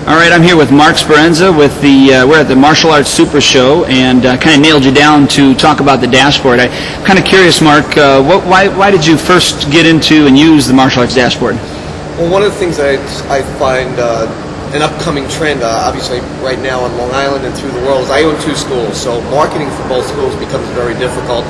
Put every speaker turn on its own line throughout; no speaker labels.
All right, I'm here with Mark Speranza with we're at the Martial Arts Super Show, and kind of nailed you down to talk about the dashboard. I'm kind of curious, Mark, why did you first get into and use the martial arts dashboard?
Well, one of the things that I find an upcoming trend, obviously right now on Long Island and through the world, is I own 2 schools, so marketing for both schools becomes very difficult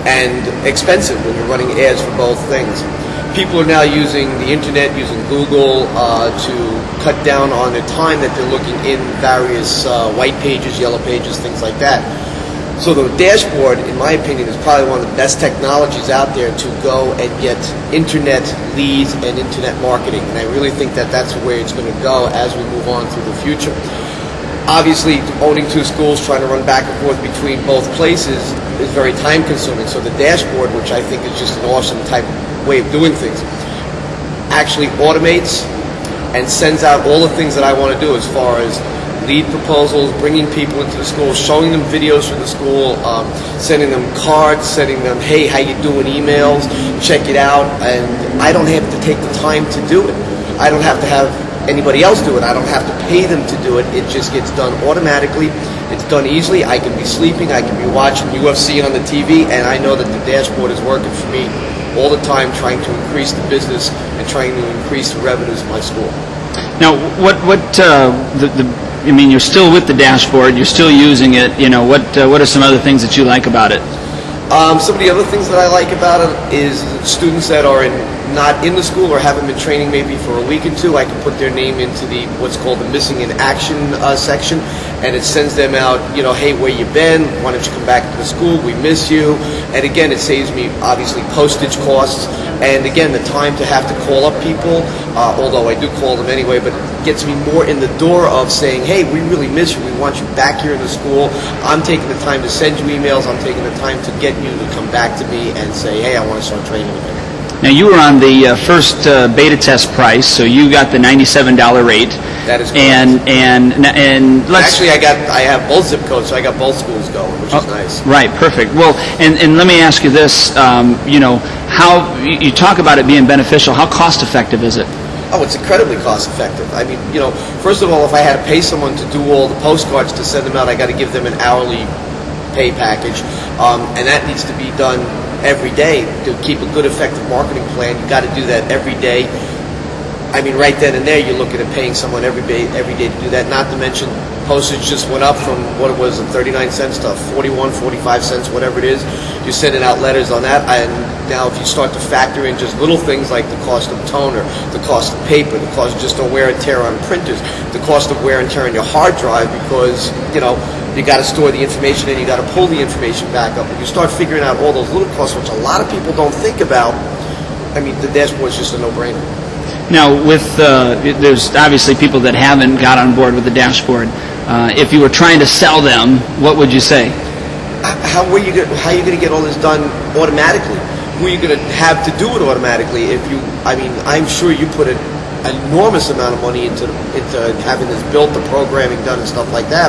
and expensive when you're running ads for both things. People are now using the internet, using Google to cut down on the time that they're looking in various white pages, yellow pages, things like that. So the dashboard, in my opinion, is probably one of the best technologies out there to go and get internet leads and internet marketing. And I really think that that's where it's going to go as we move on through the future. Obviously, owning 2 schools, trying to run back and forth between both places is very time consuming. So the dashboard, which I think is just an awesome type of way of doing things, actually automates and sends out all the things that I want to do as far as lead proposals, bringing people into the school, showing them videos from the school, sending them cards, sending them, hey, how you doing, emails, check it out. And I don't have to take the time to do it. I don't have to have anybody else do it. I don't have to pay them to do it. It just gets done automatically. It's done easily. I can be sleeping. I can be watching UFC on the TV, and I know that the dashboard is working for me all the time, trying to increase the business and trying to increase the revenues of my school.
Now, I mean, you're still with the dashboard. You're still using it. You know, what are some other things that you like about it?
Some of the other things that I like about it is students that are not in the school or haven't been training maybe for a week or 2, I can put their name into the what's called the missing in action section, and it sends them out, you know, hey, where you been? Why don't you come back to the school? We miss you. And again, it saves me obviously postage costs, and again, the time to have to call up people, although I do call them anyway, but it gets me more in the door of saying, hey, we really miss you. We want you back here in the school. I'm taking the time to send you emails. I'm taking the time to get you to come back to me and say, hey, I want to start training again.
Now, you were on the first beta test price, so you got the $97 rate.
That is correct.
And let's
actually, I have both zip codes, so I got both schools going, which is nice.
Right, perfect. Well, and let me ask you this: you know, how you talk about it being beneficial? How cost effective is it?
Oh, it's incredibly cost effective. I mean, you know, first of all, if I had to pay someone to do all the postcards to send them out, I got to give them an hourly pay package, and that needs to be done every day to keep a good, effective marketing plan. You got to do that every day. I mean, right then and there, you're looking at paying someone every day to do that. Not to mention, postage just went up from what it was, 39 cents to 41, 45 cents, whatever it is. You're sending out letters on that, and now if you start to factor in just little things like the cost of toner, the cost of paper, the cost just of wear and tear on printers, the cost of wear and tear on your hard drive, because, you know, you got to store the information and you got to pull the information back up. When you start figuring out all those little costs, which a lot of people don't think about, I mean, the dashboard is just a no-brainer.
Now, with there's obviously people that haven't got on board with the dashboard. If you were trying to sell them, what would you say?
How are you going to get all this done automatically? Who are you going to have to do it automatically? I mean, I'm sure you put an enormous amount of money into having this built, the programming done, and stuff like that.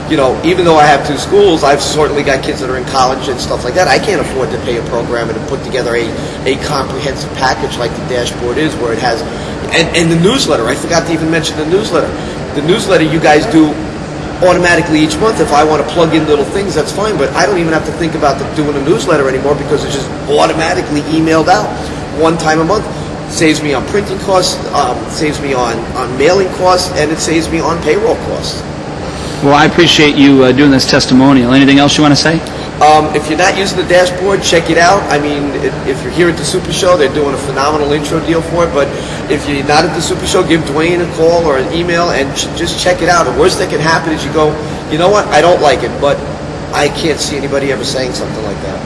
You know, even though I have 2 schools, I've certainly got kids that are in college and stuff like that. I can't afford to pay a programmer to put together a comprehensive package like the dashboard is, where it has, and the newsletter. I forgot to even mention the newsletter. The newsletter you guys do automatically each month. If I want to plug in little things, that's fine, but I don't even have to think about doing a newsletter anymore because it's just automatically emailed out one time a month. It saves me on printing costs, saves me on mailing costs, and it saves me on payroll costs.
Well, I appreciate you doing this testimonial. Anything else you want to say?
If you're not using the dashboard, check it out. I mean, if you're here at the Super Show, they're doing a phenomenal intro deal for it. But if you're not at the Super Show, give Dwayne a call or an email and just check it out. The worst that can happen is you go, you know what, I don't like it, but I can't see anybody ever saying something like that.